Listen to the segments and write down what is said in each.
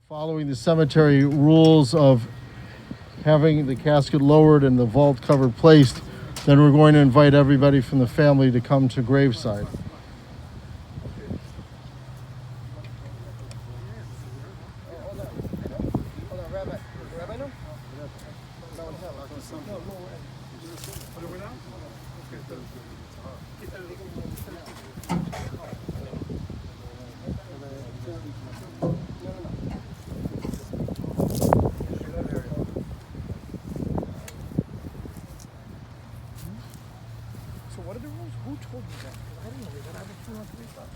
Following the cemetery rules of having the casket lowered and the vault cover placed, then we're going to invite everybody from the family to come to graveside. So what are the rules? Who told you that? I don't know. They gotta have a few on three stuff.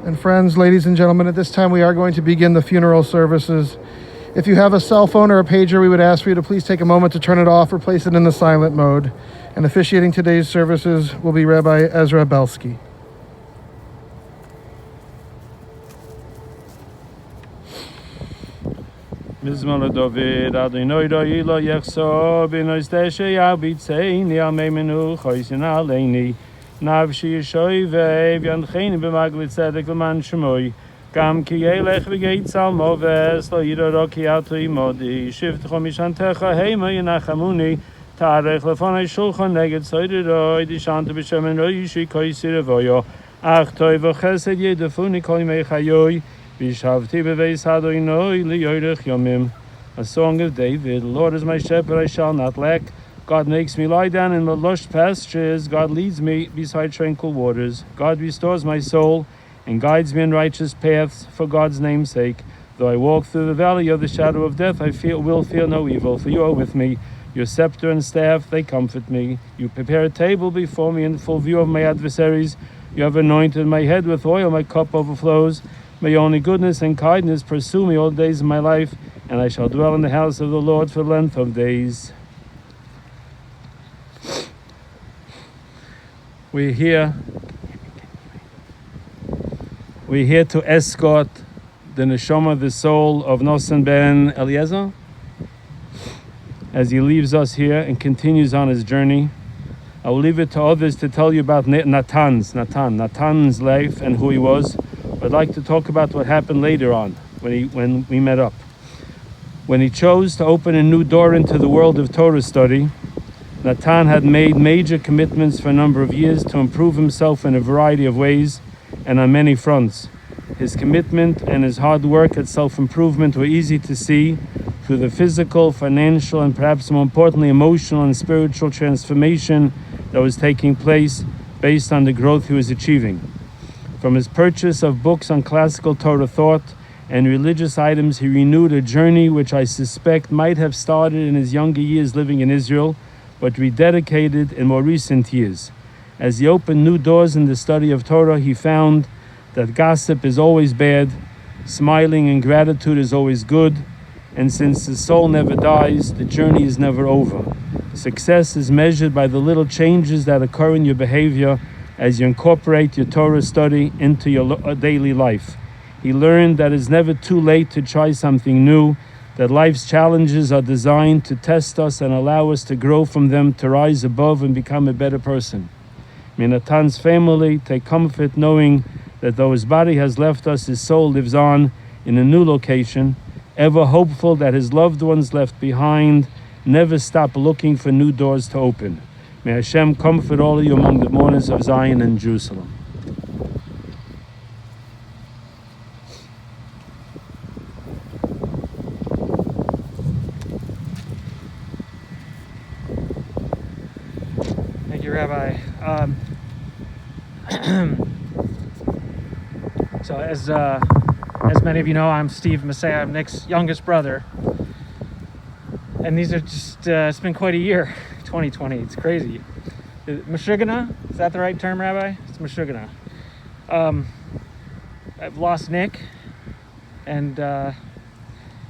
And friends, ladies and gentlemen, at this time we are going to begin the funeral services. If you have a cell phone or a pager, we would ask for you to please take a moment to turn it off or place it in the silent mode. And officiating today's services will be Rabbi Ezra Belsky. Mizmor David, Adonai Roi lo yechso, b'nois deshe yabitzeini, al meimenu choisin aleini, navshi yeshoive, v'yancheini b'maglit tzedek l'man shemoi, gam ki yelech v'geit salmoves, lo yidoro ki atu imodi, shivtecho mishantecha heima yenachamuni, tarech lefonai shulchan neged soidiroi, dishantu b'shemen roi yishi koisi revoyo, ach toi v'chesed yedefuni kol yimei chayoi, Vishavti beveis Adonai liyorech yomim. A song of David. The Lord is my shepherd, I shall not lack. God makes me lie down in the lush pastures. God leads me beside tranquil waters. God restores my soul and guides me in righteous paths for God's name's sake. Though I walk through the valley of the shadow of death, I will fear no evil, for you are with me. Your scepter and staff, they comfort me. You prepare a table before me in the full view of my adversaries. You have anointed my head with oil, my cup overflows. May only goodness and kindness pursue me all the days of my life, and I shall dwell in the house of the Lord for length of days. We're here to escort the neshama, the soul of Nosson ben Eliezer, as he leaves us here and continues on his journey. I will leave it to others to tell you about Natan's life and who he was. I'd like to talk about what happened later on when we met up. When he chose to open a new door into the world of Torah study, Natan had made major commitments for a number of years to improve himself in a variety of ways and on many fronts. His commitment and his hard work at self-improvement were easy to see through the physical, financial, and perhaps more importantly, emotional and spiritual transformation that was taking place based on the growth he was achieving. From his purchase of books on classical Torah thought and religious items, he renewed a journey which I suspect might have started in his younger years living in Israel, but rededicated in more recent years. As he opened new doors in the study of Torah, he found that gossip is always bad, smiling and gratitude is always good, and since the soul never dies, the journey is never over. Success is measured by the little changes that occur in your behavior as you incorporate your Torah study into your daily life. He learned that it's never too late to try something new, that life's challenges are designed to test us and allow us to grow from them, to rise above and become a better person. May Natan's family take comfort knowing that though his body has left us, his soul lives on in a new location, ever hopeful that his loved ones left behind never stop looking for new doors to open. May Hashem comfort all of you among the mourners of Zion and Jerusalem. Thank you, Rabbi. So as many of you know, I'm Steve Messé. I'm Nick's youngest brother. And these are just, it's been quite a year, 2020. It's crazy. Meshugana, is that the right term, Rabbi? It's Meshugana. I've lost Nick, and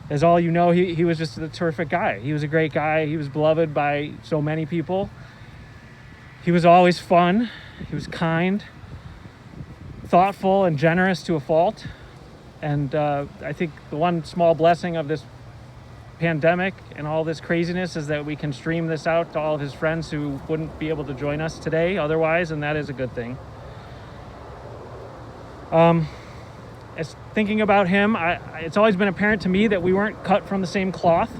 as all you know, he was just a terrific guy. He was a great guy. He was beloved by so many people. He was always fun. He was kind, thoughtful, and generous to a fault. And I think the one small blessing of this pandemic and all this craziness is that we can stream this out to all of his friends who wouldn't be able to join us today otherwise, and that is a good thing. As thinking about him, it's always been apparent to me that we weren't cut from the same cloth.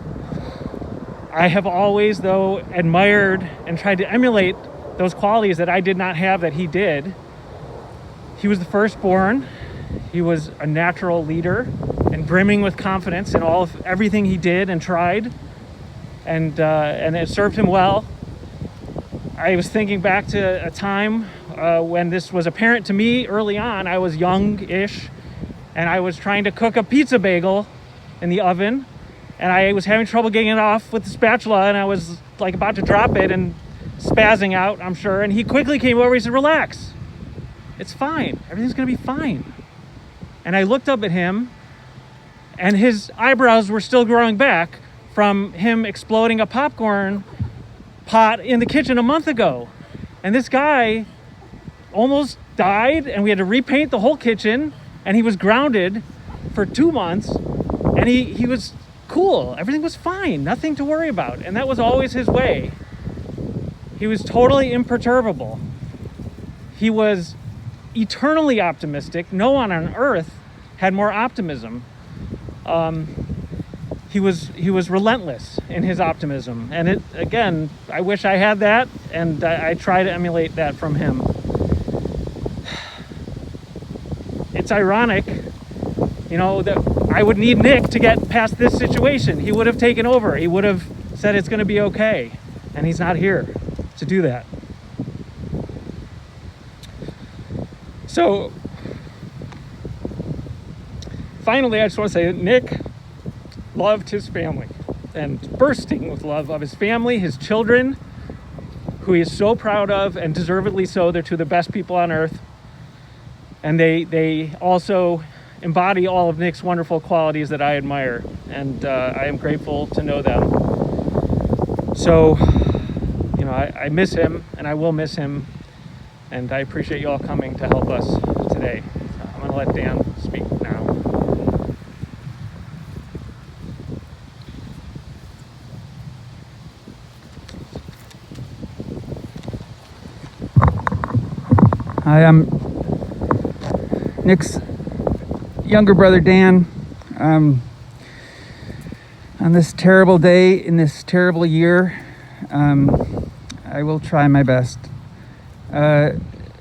I have always, though, admired and tried to emulate those qualities that I did not have that he did. He was the firstborn. He was a natural leader and brimming with confidence in everything he did and tried, and it served him well. I was thinking back to a time when this was apparent to me early on. I was young-ish, and I was trying to cook a pizza bagel in the oven, and I was having trouble getting it off with the spatula, and I was like about to drop it and spazzing out, I'm sure, and he quickly came over. He said, "Relax, it's fine, everything's gonna be fine." And I looked up at him, and his eyebrows were still growing back from him exploding a popcorn pot in the kitchen a month ago. And this guy almost died, and we had to repaint the whole kitchen, and he was grounded for 2 months, and he was cool. Everything was fine, nothing to worry about. And that was always his way. He was totally imperturbable. He was eternally optimistic. No one on earth had more optimism. He was relentless in his optimism. And it, again, I wish I had that, and I try to emulate that from him. It's ironic, you know, that I would need Nick to get past this situation. He would have taken over. He would have said it's going to be okay. And he's not here to do that. So, finally, I just want to say that Nick loved his family, and bursting with love of his family, his children, who he is so proud of, and deservedly so. They're two of the best people on earth. And they also embody all of Nick's wonderful qualities that I admire, and I am grateful to know them. So, you know, I miss him, and I will miss him, and I appreciate you all coming to help us today. I'm going to let Dan speak now. Hi, I'm Nick's younger brother, Dan. On this terrible day, in this terrible year, I will try my best.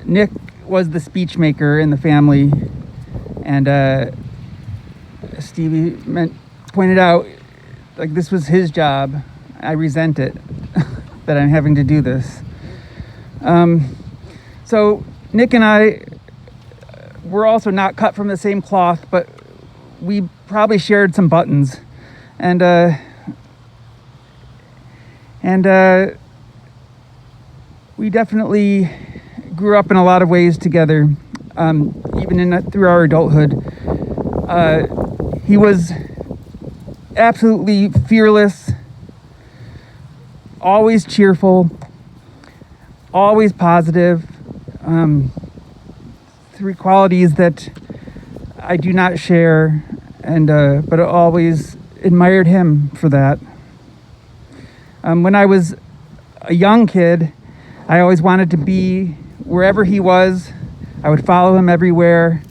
Nick was the speech maker in the family, and Stevie pointed out, like, this was his job. I resent it that I'm having to do this. So Nick and I were also not cut from the same cloth, but we probably shared some buttons, and we definitely grew up in a lot of ways together, even through our adulthood. He was absolutely fearless, always cheerful, always positive. Three qualities that I do not share, and but I always admired him for that. When I was a young kid, I always wanted to be wherever he was. I would follow him everywhere,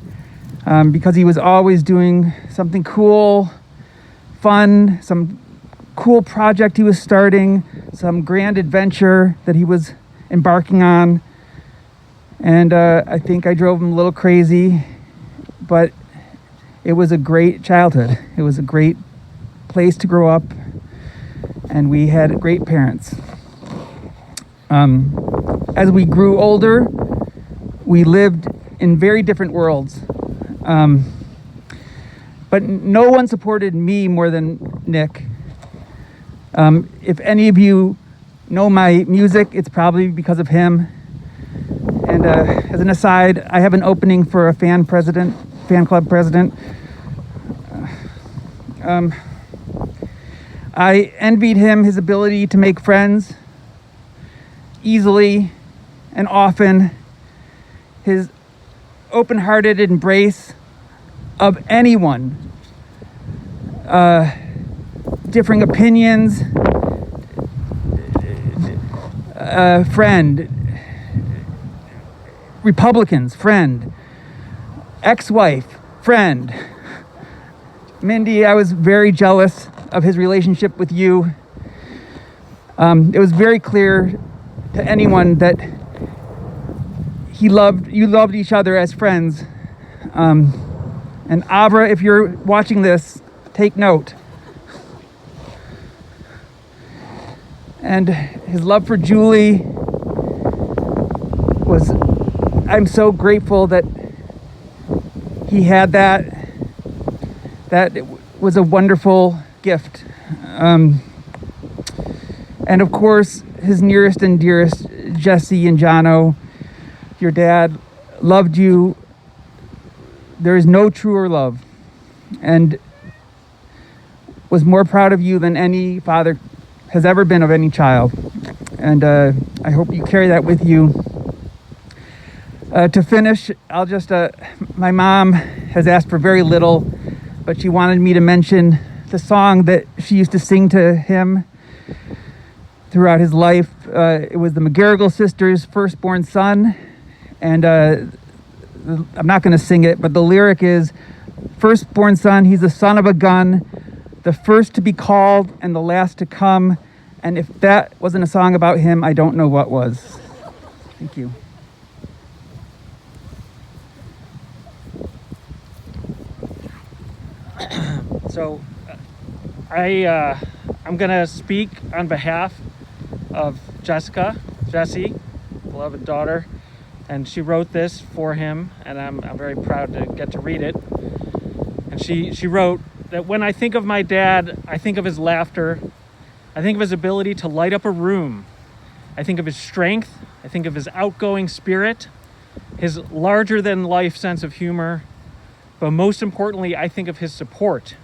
because he was always doing something cool, fun, some cool project he was starting, some grand adventure that he was embarking on. And I think I drove him a little crazy, but it was a great childhood. It was a great place to grow up, and we had great parents. As we grew older, we lived in very different worlds. But no one supported me more than Nick. If any of you know my music, it's probably because of him. And as an aside, I have an opening for a fan club president. I envied him his ability to make friends easily and often, his open-hearted embrace of anyone, differing opinions, friend, Republicans, friend, ex-wife, friend. Mindy, I was very jealous of his relationship with you. It was very clear to anyone that you loved each other as friends. And Avra, if you're watching this, take note. And his love for Julie was, I'm so grateful that he had that. That it was a wonderful gift. And of course, his nearest and dearest, Jesse and Jono, your dad loved you. There is no truer love. And was more proud of you than any father has ever been of any child. And I hope you carry that with you. To finish, I'll just, my mom has asked for very little, but she wanted me to mention the song that she used to sing to him throughout his life. It was the McGarrigle sisters' firstborn son. And I'm not going to sing it, but the lyric is, firstborn son, he's the son of a gun, the first to be called and the last to come. And if that wasn't a song about him, I don't know what was. Thank you. So I'm going to speak on behalf of Jessie, beloved daughter, and she wrote this for him, and I'm very proud to get to read it. And she wrote that when I think of my dad, I think of his laughter, I think of his ability to light up a room, I think of his strength, I think of his outgoing spirit, his larger-than-life sense of humor, but most importantly, I think of his support.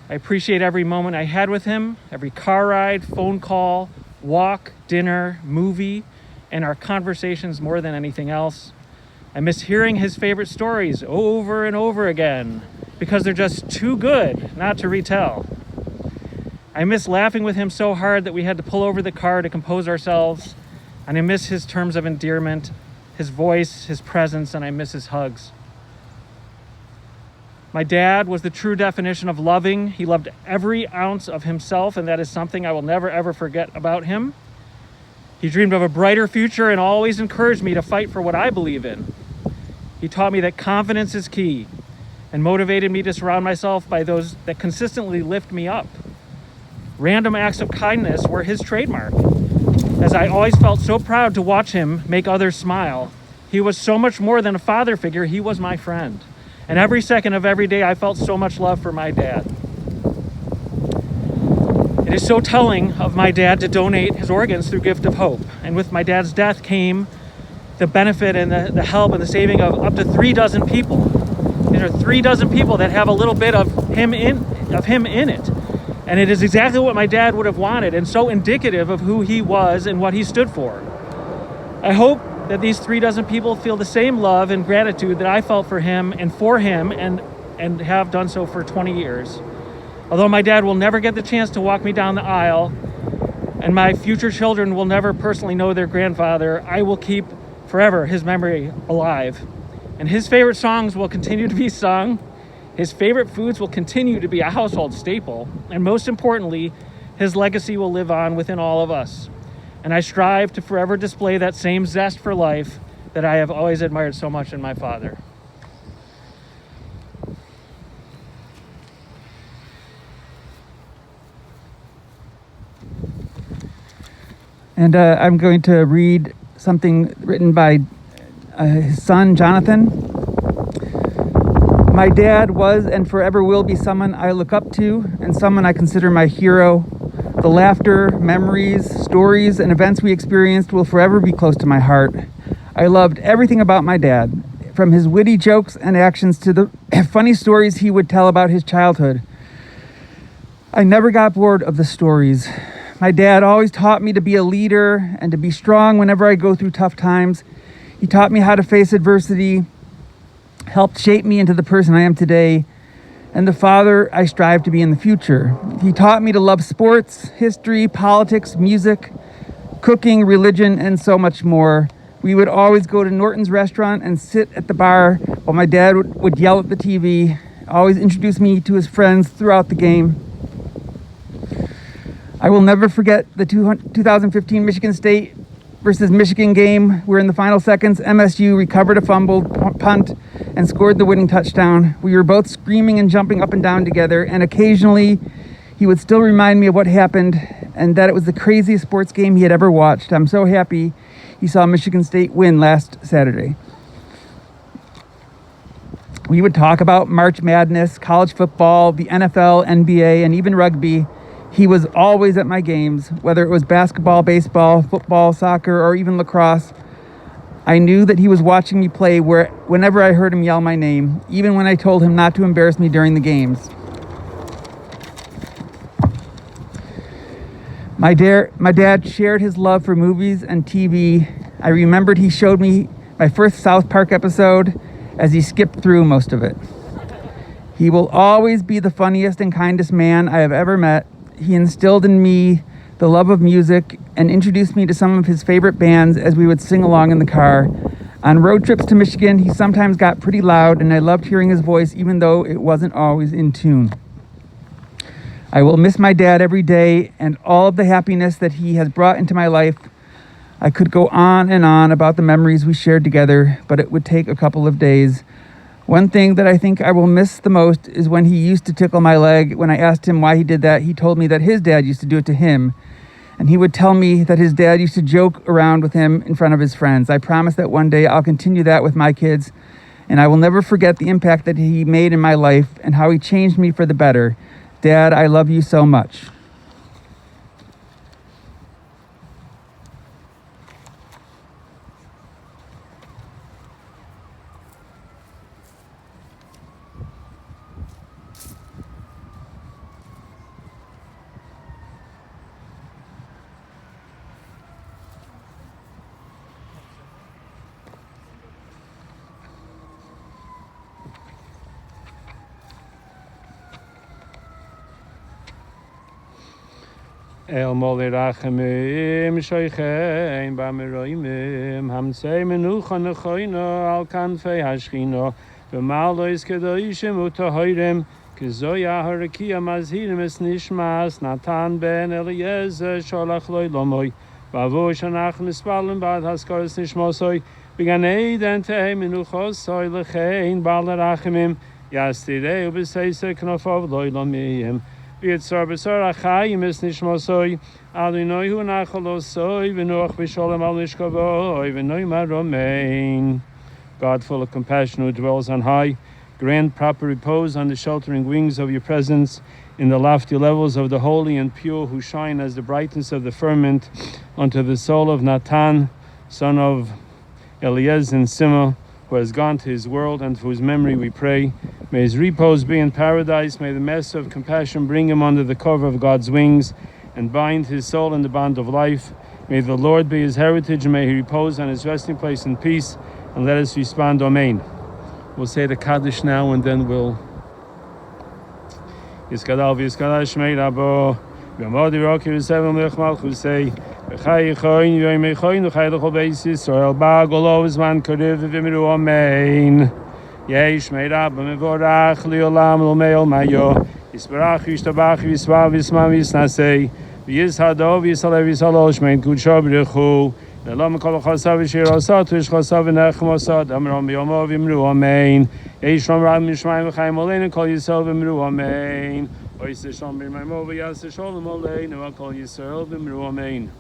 I appreciate every moment I had with him, every car ride, phone call, walk, dinner, movie, and our conversations more than anything else. I miss hearing his favorite stories over and over again because they're just too good not to retell. I miss laughing with him so hard that we had to pull over the car to compose ourselves, and I miss his terms of endearment, his voice, his presence, and I miss his hugs. My dad was the true definition of loving. He loved every ounce of himself, and that is something I will never, ever forget about him. He dreamed of a brighter future and always encouraged me to fight for what I believe in. He taught me that confidence is key and motivated me to surround myself by those that consistently lift me up. Random acts of kindness were his trademark, as I always felt so proud to watch him make others smile. He was so much more than a father figure, he was my friend. And every second of every day, I felt so much love for my dad. It is so telling of my dad to donate his organs through Gift of Hope. And with my dad's death came the benefit and the help and the saving of up to 36 people. These are 36 people that have a little bit of him in it. And it is exactly what my dad would have wanted, and so indicative of who he was and what he stood for. I hope that these 36 people feel the same love and gratitude that I felt for him and for him and have done so for 20 years. Although my dad will never get the chance to walk me down the aisle, and my future children will never personally know their grandfather, I will keep forever his memory alive. And his favorite songs will continue to be sung, his favorite foods will continue to be a household staple, and most importantly, his legacy will live on within all of us. And I strive to forever display that same zest for life that I have always admired so much in my father. And I'm going to read something written by his son, Jonathan. My dad was and forever will be someone I look up to and someone I consider my hero. The laughter, memories, stories, and events we experienced will forever be close to my heart. I loved everything about my dad, from his witty jokes and actions to the funny stories he would tell about his childhood. I never got bored of the stories. My dad always taught me to be a leader and to be strong whenever I go through tough times. He taught me how to face adversity, helped shape me into the person I am today, and the father I strive to be in the future. He taught me to love sports, history, politics, music, cooking, religion, and so much more. We would always go to Norton's restaurant and sit at the bar while my dad would yell at the TV, always introduce me to his friends throughout the game. I will never forget the 2015 Michigan State versus Michigan game, where in the final seconds, MSU recovered a fumbled punt and scored the winning touchdown. We were both screaming and jumping up and down together, and occasionally he would still remind me of what happened and that it was the craziest sports game he had ever watched. I'm so happy he saw Michigan State win last Saturday. We would talk about March Madness, college football, the NFL, NBA, and even rugby. He was always at my games, whether it was basketball, baseball, football, soccer, or even lacrosse. I knew that he was watching me play whenever I heard him yell my name, even when I told him not to embarrass me during the games. My dad shared his love for movies and TV. I remembered he showed me my first South Park episode as he skipped through most of it. He will always be the funniest and kindest man I have ever met. He instilled in me the love of music and introduced me to some of his favorite bands as we would sing along in the car. On road trips to Michigan, he sometimes got pretty loud, and I loved hearing his voice even though it wasn't always in tune. I will miss my dad every day and all of the happiness that he has brought into my life. I could go on and on about the memories we shared together, but it would take a couple of days. One thing that I think I will miss the most is when he used to tickle my leg. When I asked him why he did that, he told me that his dad used to do it to him. And he would tell me that his dad used to joke around with him in front of his friends. I promise that one day I'll continue that with my kids, and I will never forget the impact that he made in my life and how he changed me for the better. Dad, I love you so much. El mole rachamim shoichein b'meroimim hamsei menucha nechoino al kanfei hashchino v'malois kedoishim u'tohoirem kizoya harakia mazhirim es nishmas Natan ben Eliezer sholach loy lomoi v'avo shanach nispalim bad haskaras nishmosoi b'gan eiden tehei menuchosoi lechein bal rachamim yastirei u'b'seisei knofov loy lomiyim V'yitzar b'sar achayim es nishmosoi Adonai hu nachalosoi v'noach v'sholem al nishkavoi v'noimar Amen. God, full of compassion, who dwells on high, grant proper repose on the sheltering wings of your presence in the lofty levels of the holy and pure, who shine as the brightness of the firmament unto the soul of Natan, son of Eliezer and Sima, who has gone to his world, and for whose memory we pray. May his repose be in paradise. May the Master of compassion bring him under the cover of God's wings and bind his soul in the bond of life. May the Lord be his heritage, and may he repose on his resting place in peace. And let us respond, Amen. We'll say the Kaddish now, and then we'll Yiskadal v'yiskadal shmei rabo v'yamod yiroki v'sevel melech malchusei v'chai yichoin v'yoim yichoin v'chai l'chol beis Yisrael ba'golo v'zman kariv v'yimiru Amen. Yei shmei rabo mevorach li'olam l'meil mayo yisbarach yishtabach yisvav yismam yisnasei v'yizhado v'yisalev yisalo shmei kudsho b'rechu V'lam kol chasav v'shirosat v'shchasav v'nechmosat amram b'yomo v'yimru Amen. Yishram rab mishmayim v'chayim oleinu kol Yisrael v'yimru Amen. Ois Yishram b'maymo v'yas Yisholem oleinu kol Yisrael v'yimru Amen.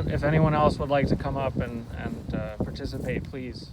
If anyone else would like to come up and participate, please